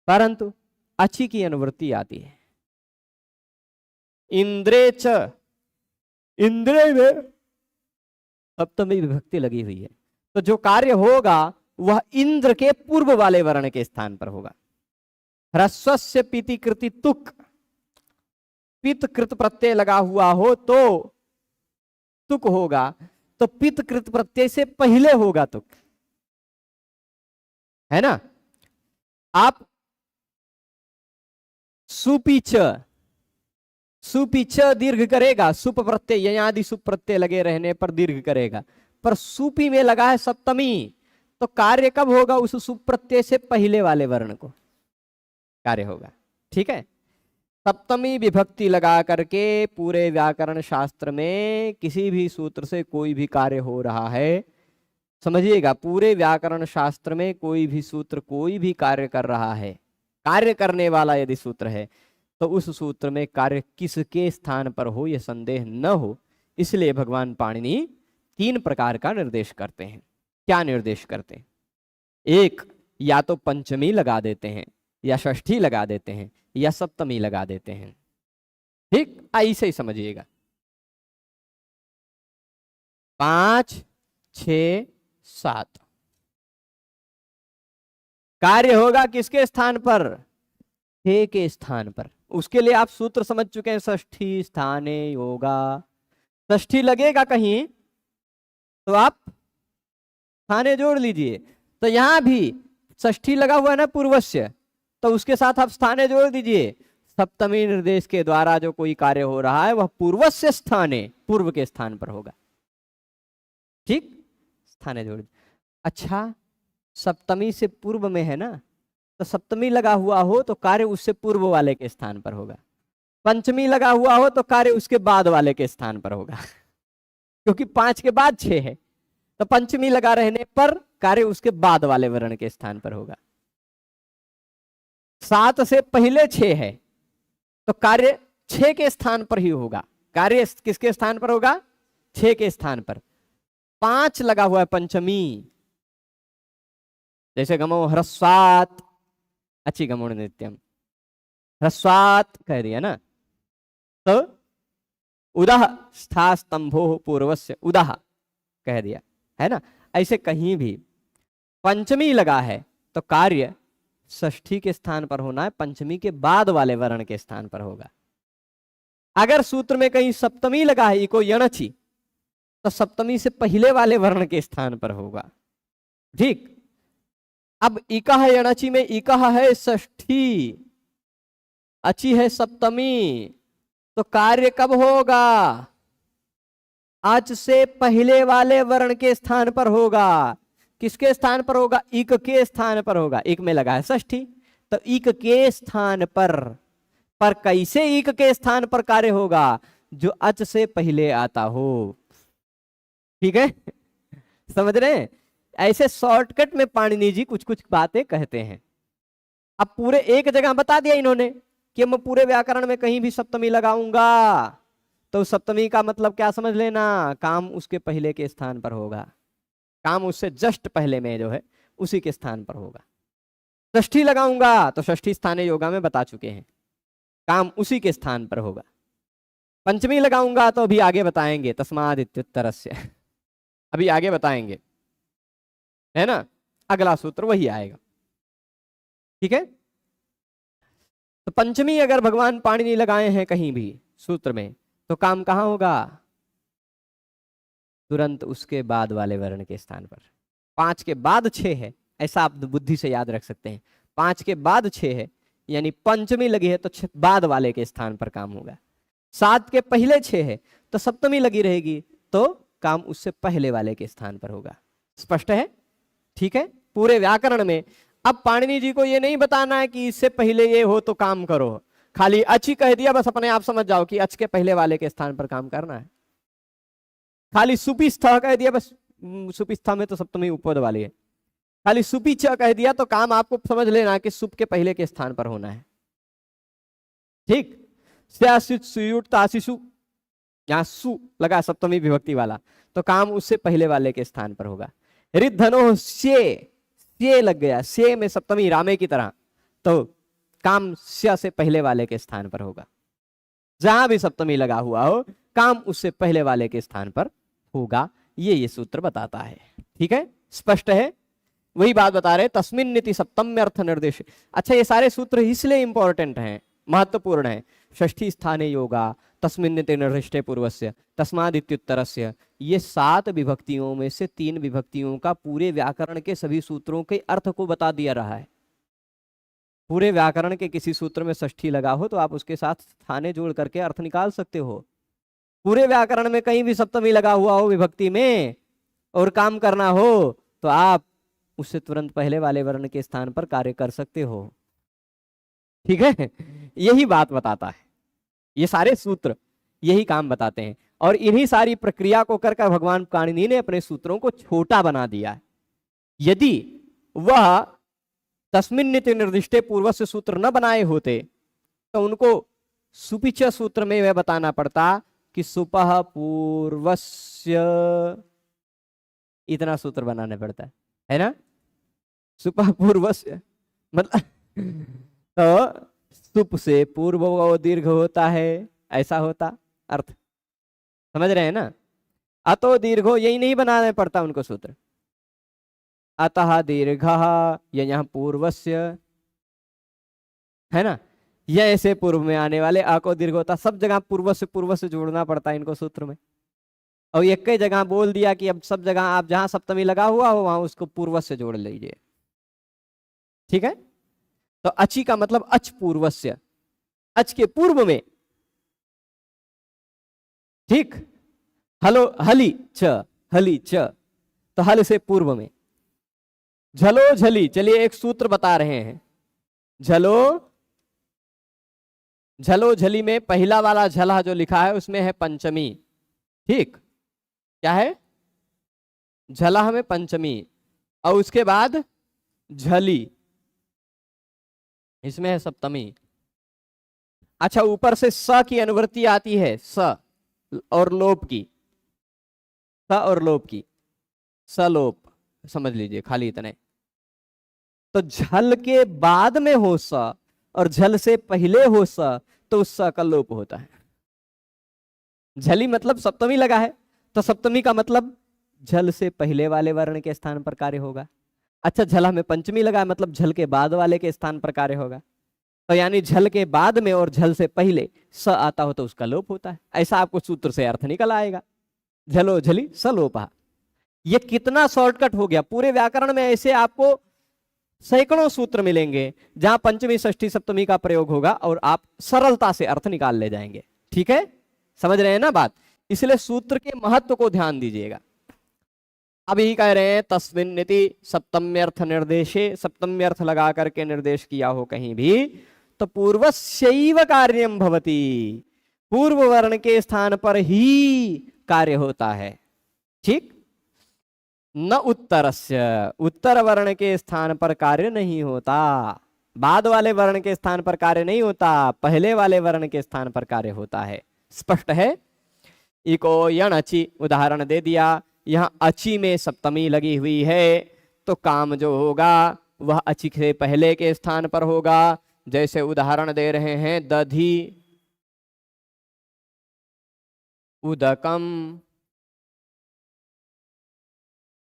परंतु अच्छी की अनुवृत्ति आती है। इंद्रे च, इंद्रे में सप्तमी विभक्ति लगी हुई है, तो जो कार्य होगा वह इंद्र के पूर्व वाले वर्ण के स्थान पर होगा। ह्रस्वस्य पीति कृति तुक, पित कृत प्रत्यय लगा हुआ हो तो तुक होगा, तो पित कृत प्रत्यय से पहले होगा तुक, है ना। आप सुपीच, सुपीच दीर्घ करेगा, सुप प्रत्यय यदि सुप प्रत्यय लगे रहने पर दीर्घ करेगा, पर सुपी में लगा है सप्तमी, तो कार्य कब होगा, उस सुप प्रत्यय से पहले वाले वर्ण को कार्य होगा। ठीक है, सप्तमी विभक्ति लगा करके पूरे व्याकरण शास्त्र में किसी भी सूत्र से कोई भी कार्य हो रहा है, समझिएगा, पूरे व्याकरण शास्त्र में कोई भी सूत्र कोई भी कार्य कर रहा है, कार्य करने वाला यदि सूत्र है तो उस सूत्र में कार्य किसके स्थान पर हो यह संदेह न हो, इसलिए भगवान पाणिनि 3 प्रकार का निर्देश करते हैं। क्या निर्देश करते हैं, एक या तो पंचमी लगा देते हैं, या षष्ठी लगा देते हैं, या सप्तमी लगा देते हैं। ठीक, ऐसे ही समझिएगा। 5, 6, 7 कार्य होगा किसके स्थान पर, 6 के स्थान पर। उसके लिए आप सूत्र समझ चुके हैं, षष्ठी स्थाने योगा, षष्ठी लगेगा कहीं तो आप स्थाने जोड़ लीजिए। तो यहां भी षष्ठी लगा हुआ है ना पूर्वस्य, तो उसके साथ आप स्थाने जोड़ दीजिए। सप्तमी निर्देश के द्वारा जो कोई कार्य हो रहा है वह पूर्वस्य स्थाने, पूर्व के स्थान पर होगा। ठीक, स्थाने जोड़। अच्छा, सप्तमी से पूर्व में है ना, तो सप्तमी लगा हुआ हो तो कार्य उससे पूर्व वाले के स्थान पर होगा, पंचमी लगा हुआ हो तो कार्य उसके बाद वाले के स्थान पर होगा क्योंकि 5 के बाद 6 है, तो पंचमी लगा रहने पर कार्य उसके बाद वाले वर्ण के स्थान पर होगा। 7 से पहले 6 है तो कार्य 6 के स्थान पर ही होगा। कार्य किसके स्थान पर होगा, 6 के स्थान पर। 5 लगा हुआ है पंचमी, जैसे गमो ह्रस्वात, अच्छी गमो नित्यम, ह्रस्वात कह दिया ना, तो उदह स्था स्तंभो पूर्वस्य, उदह कह दिया, है ना। ऐसे कहीं भी पंचमी लगा है तो कार्य षष्ठी के स्थान पर होना है, पंचमी के बाद वाले वर्ण के स्थान पर होगा। अगर सूत्र में कहीं सप्तमी लगा है, इको यणची, तो सप्तमी से पहले वाले वर्ण के स्थान पर होगा। ठीक, अब इकह यणची में इकह है षष्ठी, अची है सप्तमी, तो कार्य कब होगा, आज से पहले वाले वर्ण के स्थान पर होगा। किसके स्थान पर होगा, इक के स्थान पर होगा। इक में लगा है षष्ठी, तो इक के स्थान पर कैसे इक के स्थान पर कार्य होगा, जो अच से पहले आता हो। ठीक है, समझ रहे हैं। ऐसे शॉर्टकट में पाणिनि जी कुछ कुछ बातें कहते हैं। अब पूरे एक जगह बता दिया इन्होंने कि मैं पूरे व्याकरण में कहीं भी सप्तमी लगाऊंगा तो सप्तमी का मतलब क्या समझ लेना, काम उसके पहले के स्थान पर होगा, काम उससे जस्ट पहले में जो है उसी के स्थान पर होगा। षष्ठी लगाऊंगा तो षष्ठी स्थाने योगा में बता चुके हैं, काम उसी के स्थान पर होगा। पंचमी लगाऊंगा तो अभी आगे बताएंगे, तस्माद् इत्युत्तरस्य अभी आगे बताएंगे, है ना, अगला सूत्र वही आएगा। ठीक है, तो पंचमी अगर भगवान पाणिनि लगाए हैं कहीं भी सूत्र में तो काम कहां होगा, तुरंत उसके बाद वाले वर्ण के स्थान पर। 5 के बाद 6 है ऐसा आप बुद्धि से याद रख सकते हैं, 5 के बाद 6 है यानी पंचमी लगी है तो बाद वाले के स्थान पर काम होगा। 7 के पहले 6 है तो सप्तमी लगी रहेगी तो काम उससे पहले वाले के स्थान पर होगा। स्पष्ट है? ठीक है, पूरे व्याकरण में अब पाणिनि जी को ये नहीं बताना है कि इससे पहले ये हो तो काम करो, खाली अच ही कह दिया बस, अपने आप समझ जाओ कि अच के पहले वाले के स्थान पर काम करना है। खाली सुपिस्थ कह दिया बस, सुपिस्था में तो सप्तमी उपपद वाली है, खाली सुपी च कह दिया तो काम आपको समझ लेना कि सुप के पहले के स्थान पर होना है। ठीक, यहां सु लगा सप्तमी विभक्ति वाला तो काम उससे पहले वाले के स्थान पर होगा। रिद्धनो से लग गया, से में सप्तमी रामे की तरह तो काम स्य से पहले वाले के स्थान पर होगा। जहां भी सप्तमी लगा हुआ हो काम उससे पहले वाले के स्थान पर होगा, ये सूत्र बताता है। ठीक है, स्पष्ट है? वही बात बता रहे, तस्मिन् नीति सप्तम्य अर्थ निर्देश। अच्छा, ये सारे सूत्र इसलिए इंपॉर्टेंट हैं, महत्वपूर्ण है। षष्ठी स्थाने योगा, तस्मिन् नीति निर्दिष्टे पूर्वस्य, तस्माद् इत्युत्तरस्य, ये 7 विभक्तियों में से 3 विभक्तियों का पूरे व्याकरण के सभी सूत्रों के अर्थ को बता दिया रहा है। पूरे व्याकरण के किसी सूत्र में षष्ठी लगा हो तो आप उसके साथ स्थाने जोड़ करके अर्थ निकाल सकते हो। पूरे व्याकरण में कहीं भी सप्तमी लगा हुआ हो विभक्ति में और काम करना हो तो आप उससे तुरंत पहले वाले वर्ण के स्थान पर कार्य कर सकते हो। ठीक है, यही बात बताता है, ये सारे सूत्र यही काम बताते हैं। और इन्हीं सारी प्रक्रिया को कर भगवान पाणिनि ने अपने सूत्रों को छोटा बना दिया है। यदि वह तस्मिन् नीति निर्दिष्टे पूर्व से सूत्र न बनाए होते तो उनको सुपिच सूत्र में वह बताना पड़ता कि सुपह पूर्वस्य, इतना सूत्र बनाना पड़ता है ना, सुपह पूर्वस्य मतलब तो सुप से पूर्व वो दीर्घ होता है, ऐसा होता अर्थ, समझ रहे हैं ना। अतो दीर्घो यही नहीं बनाना पड़ता उनको सूत्र, अतः दीर्घ ये यहाँ पूर्वस्य है ना, यह ऐसे पूर्व में आने वाले आ को दीर्घ होता, सब जगह पूर्व से जोड़ना पड़ता है इनको सूत्र में। और एक कई जगह बोल दिया कि अब सब जगह आप जहां सप्तमी लगा हुआ हो वहां उसको पूर्व से जोड़ लीजिए। ठीक है, तो अची का मतलब अच पूर्वस्य, अच के पूर्व में। ठीक, हलो हली च तो हल से पूर्व में। झलो झली, चलिए एक सूत्र बता रहे हैं। झलो झली में पहला वाला झला जो लिखा है उसमें है पंचमी। ठीक, क्या है, झला में पंचमी, और उसके बाद झली इसमें है सप्तमी। अच्छा, ऊपर से स की अनुवृत्ति आती है, स और लोप की, स और लोप की, सलोप समझ लीजिए, खाली इतने। तो झल के बाद में हो स और झल से पहले हो स तो उस स का लोप होता है। झली मतलब सप्तमी लगा है तो सप्तमी का मतलब झल से पहले वाले वर्ण के स्थान पर कार्य होगा। अच्छा, झला में पंचमी लगा है मतलब झल के बाद वाले के स्थान पर कार्य होगा। तो यानी झल के बाद में और झल से पहले स आता हो तो उसका लोप होता है। ऐसा आपको सूत्र से अर्थ निकल आएगा, झलो झली सलोपा। ये कितना शॉर्टकट हो गया। पूरे व्याकरण में ऐसे आपको सैकड़ों सूत्र मिलेंगे जहां पंचमी षष्ठी सप्तमी का प्रयोग होगा और आप सरलता से अर्थ निकाल ले जाएंगे। ठीक है, समझ रहे हैं ना बात। इसलिए सूत्र के महत्व को ध्यान दीजिएगा। अभी कह रहे हैं तस्मिन् नीति सप्तम्यर्थ निर्देशे, सप्तम्यर्थ लगा करके निर्देश किया हो कहीं भी तो पूर्वस्यैव कार्यम भवति, पूर्व वर्ण के स्थान पर ही कार्य होता है। ठीक, न उत्तरस्य, उत्तर वर्ण के स्थान पर कार्य नहीं होता, बाद वाले वर्ण के स्थान पर कार्य नहीं होता, पहले वाले वर्ण के स्थान पर कार्य होता है। स्पष्ट है। इको यण अची उदाहरण दे दिया, यहाँ अची में सप्तमी लगी हुई है तो काम जो होगा वह अची से पहले के स्थान पर होगा। जैसे उदाहरण दे रहे हैं दधि उदकम,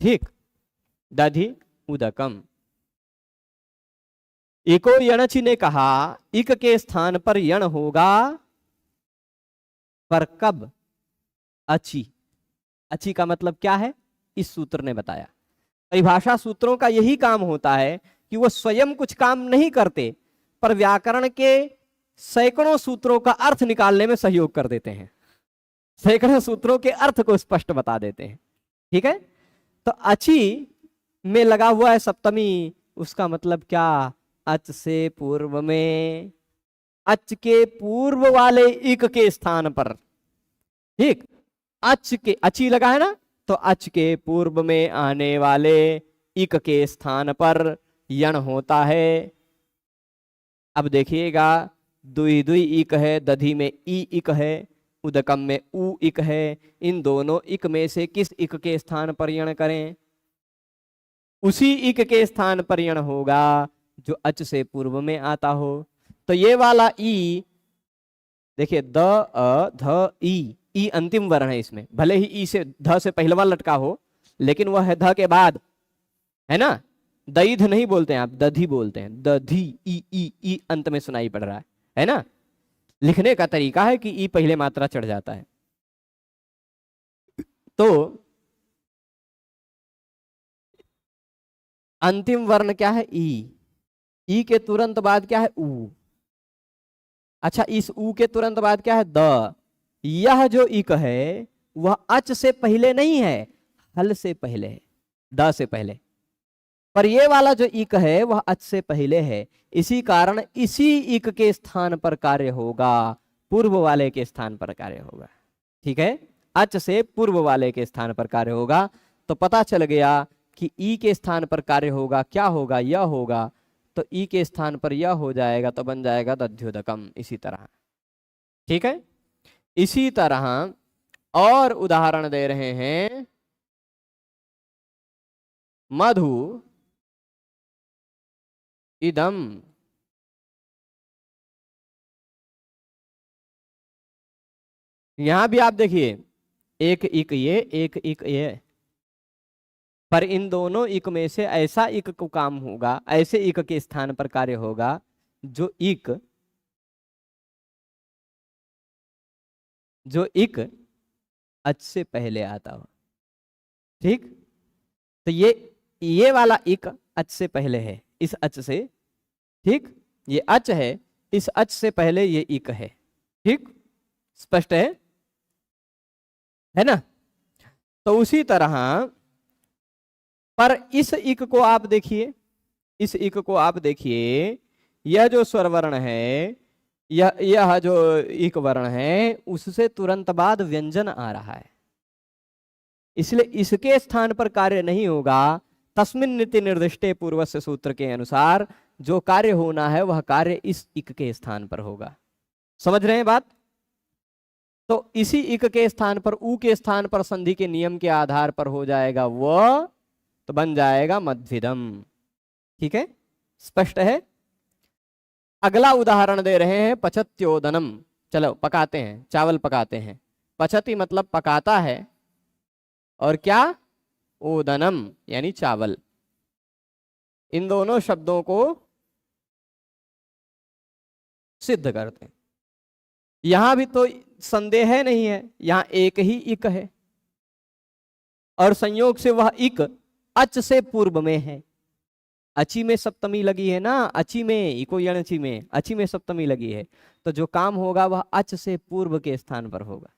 ठीक, दधि उदकम। इको यणचि ने कहा इक के स्थान पर यण होगा, पर कब? अची। अची का मतलब क्या है? इस सूत्र ने बताया। परिभाषा सूत्रों का यही काम होता है कि वो स्वयं कुछ काम नहीं करते, पर व्याकरण के सैकड़ों सूत्रों का अर्थ निकालने में सहयोग कर देते हैं, सैकड़ों सूत्रों के अर्थ को स्पष्ट बता देते हैं। ठीक है। तो अची में लगा हुआ है सप्तमी, उसका मतलब क्या? अच से पूर्व में, अच के पूर्व वाले इक के स्थान पर, ठीक, अच के, अची लगा है ना, तो अच के पूर्व में आने वाले इक के स्थान पर यण होता है। अब देखिएगा, दुई दुई इक है, दधि में ई इक है, उदकम में उ इक है। इन दोनों इक में से किस इक के स्थान पर यण करें? उसी इक के स्थान पर यण होगा जो अच से पूर्व में आता हो। तो ये वाला ई, देखिए द अ ध ई अंतिम वर्ण है इसमें, भले ही ई से ध से पहलवा लटका हो, लेकिन वह है ध के बाद, है ना। दईध नहीं बोलते हैं आप, दधी बोलते हैं। दधी ई अंत में सुनाई पड़ रहा है ना। लिखने का तरीका है कि ई पहले मात्रा चढ़ जाता है। तो अंतिम वर्ण क्या है? ई के तुरंत बाद क्या है? ऊ। अच्छा, इस ऊ के तुरंत बाद क्या है? द। यह जो इक है वह अच से पहले नहीं है, हल से पहले है, द से पहले। पर ये वाला जो इक है वह अच से पहले है, इसी कारण इसी इक के स्थान पर कार्य होगा, पूर्व वाले के स्थान पर कार्य होगा। ठीक है, अच से पूर्व वाले के स्थान पर कार्य होगा। तो पता चल गया कि ई के स्थान पर कार्य होगा, क्या होगा? यह होगा। तो ई के स्थान पर यह हो जाएगा, तो बन जाएगा दध्युदकम। इसी तरह, ठीक है। इसी तरह और उदाहरण दे रहे हैं, मधु इदम, यहां भी आप देखिए, एक इक ये, एक इक ये, पर इन दोनों इक में से ऐसा इक को काम होगा, ऐसे इक के स्थान पर कार्य होगा जो इक अच से पहले आता हो। ठीक, तो ये वाला इक अच से पहले है, इस अच से, ठीक, ये अच है, इस अच से पहले ये इक है। ठीक, स्पष्ट है ना। तो उसी तरह पर इस इक को आप देखिए, इस इक को आप देखिए, यह जो स्वर वर्ण है, यह जो इक वर्ण है, उससे तुरंत बाद व्यंजन आ रहा है, इसलिए इसके स्थान पर कार्य नहीं होगा। तस्मिन् नीति निर्दिष्टे पूर्वस्य सूत्र के अनुसार जो कार्य होना है वह कार्य इस इक के स्थान पर होगा। समझ रहे हैं बात? तो इसी इक के स्थान पर, ऊ के स्थान पर संधि के नियम के आधार पर हो जाएगा वह, तो बन जाएगा मध्विदम। ठीक है, स्पष्ट है। अगला उदाहरण दे रहे हैं पचत्योदनम। चलो पकाते हैं, चावल पकाते हैं। पचति मतलब पकाता है, और क्या? ओदनम यानी चावल। इन दोनों शब्दों को सिद्ध करते हैं। यहां भी तो संदेह नहीं है, यहां एक ही इक है, और संयोग से वह इक अच से पूर्व में है। अची में सप्तमी लगी है ना, अची में, इको यणचि में अची में सप्तमी लगी है, तो जो काम होगा वह अच से पूर्व के स्थान पर होगा।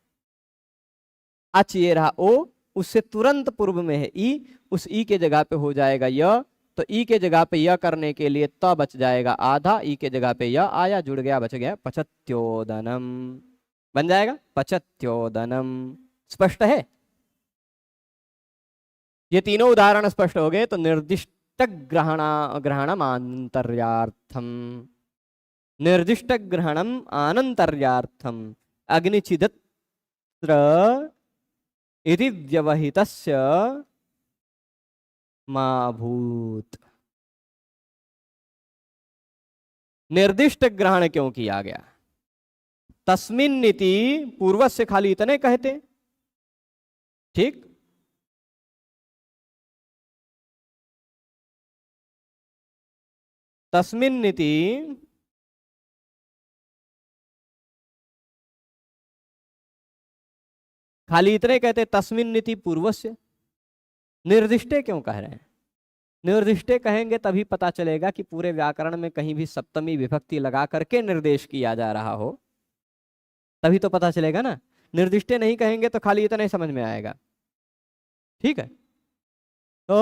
अच ये रहा ओ, उससे तुरंत पूर्व में है ई, उस ई के जगह पे हो जाएगा य। तो ई के जगह पे यह करने के लिए त बच जाएगा आधा, ई के जगह पे यह आया, जुड़ गया, बच गया पचत्योदनम, बन जाएगा पचत्योदनम। स्पष्ट है। ये तीनों उदाहरण स्पष्ट हो गए। तो निर्दिष्ट ग्रहणम आनंतर्यार्थम, निर्दिष्ट ग्रहणम आनंतर्यार्थम अग्निचिदत्र इति व्यवहितस्य मा भूत। निर्दिष्ट ग्रहण क्यों किया गया? तस्मिन नीति पूर्व से खाली इतने कहते, ठीक। तस्मिन नीति खाली इतने कहते, तस्मिन नीति पूर्वस्य। निर्दिष्टे क्यों कह रहे हैं? निर्दिष्टे कहेंगे तभी पता चलेगा कि पूरे व्याकरण में कहीं भी सप्तमी विभक्ति लगा करके निर्देश किया जा रहा हो, तभी तो पता चलेगा ना। निर्दिष्टे नहीं कहेंगे तो खाली इतना ही समझ में आएगा, ठीक है। तो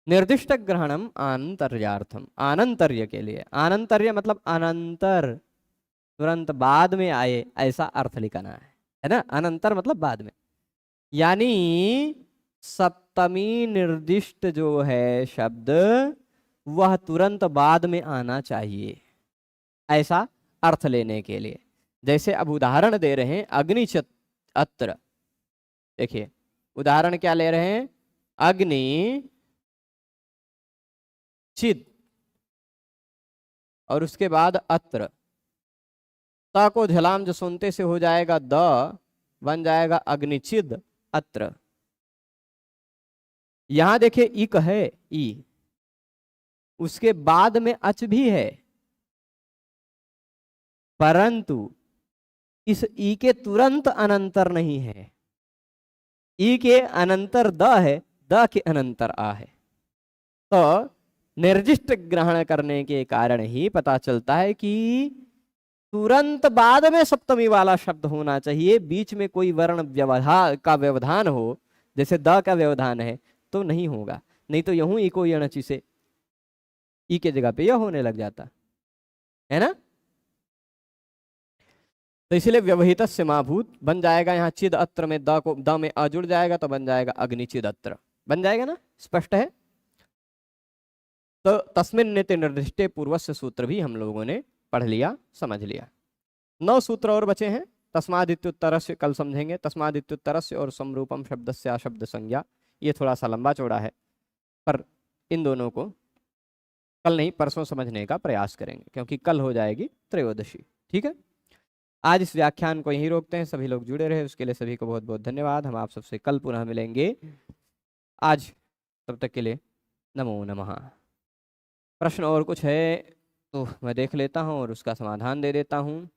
निर्दिष्ट ग्रहणम आनंतर्यार्थम, आनंतर्य के लिए, आनंतर्य मतलब अनंतर, तुरंत बाद में आए, ऐसा अर्थ लिखना है ना। अनंतर मतलब बाद में, यानी सप्तमी निर्दिष्ट जो है शब्द वह तुरंत बाद में आना चाहिए, ऐसा अर्थ लेने के लिए। जैसे अब उदाहरण दे रहे हैं अग्निचिद अत्र, देखिए उदाहरण क्या ले रहे हैं, अग्नि चिद और उसके बाद अत्र, ता को झलाम जो सुनते से हो जाएगा द, बन जाएगा अग्निचिद अत्र। यहां देखिए इक है, ई, उसके बाद में अच भी है, परंतु इस ई के तुरंत अनंतर नहीं है। ई के अनंतर द है, द के अनंतर आ है। तो निर्दिष्ट ग्रहण करने के कारण ही पता चलता है कि तुरंत बाद में सप्तमी वाला शब्द होना चाहिए, बीच में कोई वर्ण व्यवधान का व्यवधान हो, जैसे द का व्यवधान है तो नहीं होगा, नहीं तो यूं ई को यणचि से ई के जगह पे यह होने लग जाता है ना। तो इसलिए व्यवहित से माभूत बन जाएगा, यहाँ चिद अत्र में द को, द में अ जुड़ जाएगा तो बन जाएगा अग्निचिद अत्र, बन जाएगा ना, स्पष्ट है। तो तस्मिन नित्य निर्दिष्टे पूर्वस्य सूत्र भी हम लोगों ने पढ़ लिया, समझ लिया। 9 सूत्र और बचे हैं। तस्मादित्युत्तरस्य कल समझेंगे, तस्मादित्युत्तरस्य और समरूपम शब्दस्य अशब्द संज्ञा, ये थोड़ा सा लंबा चौड़ा है, पर इन दोनों को कल नहीं परसों समझने का प्रयास करेंगे, क्योंकि कल हो जाएगी त्रयोदशी, ठीक है। आज इस व्याख्यान को यहीं रोकते हैं। सभी लोग जुड़े रहे उसके लिए सभी को बहुत बहुत धन्यवाद। हम आप सबसे कल पुनः मिलेंगे। आज तब तक के लिए नमो नमः। प्रश्न और कुछ है तो मैं देख लेता हूँ और उसका समाधान दे देता हूँ।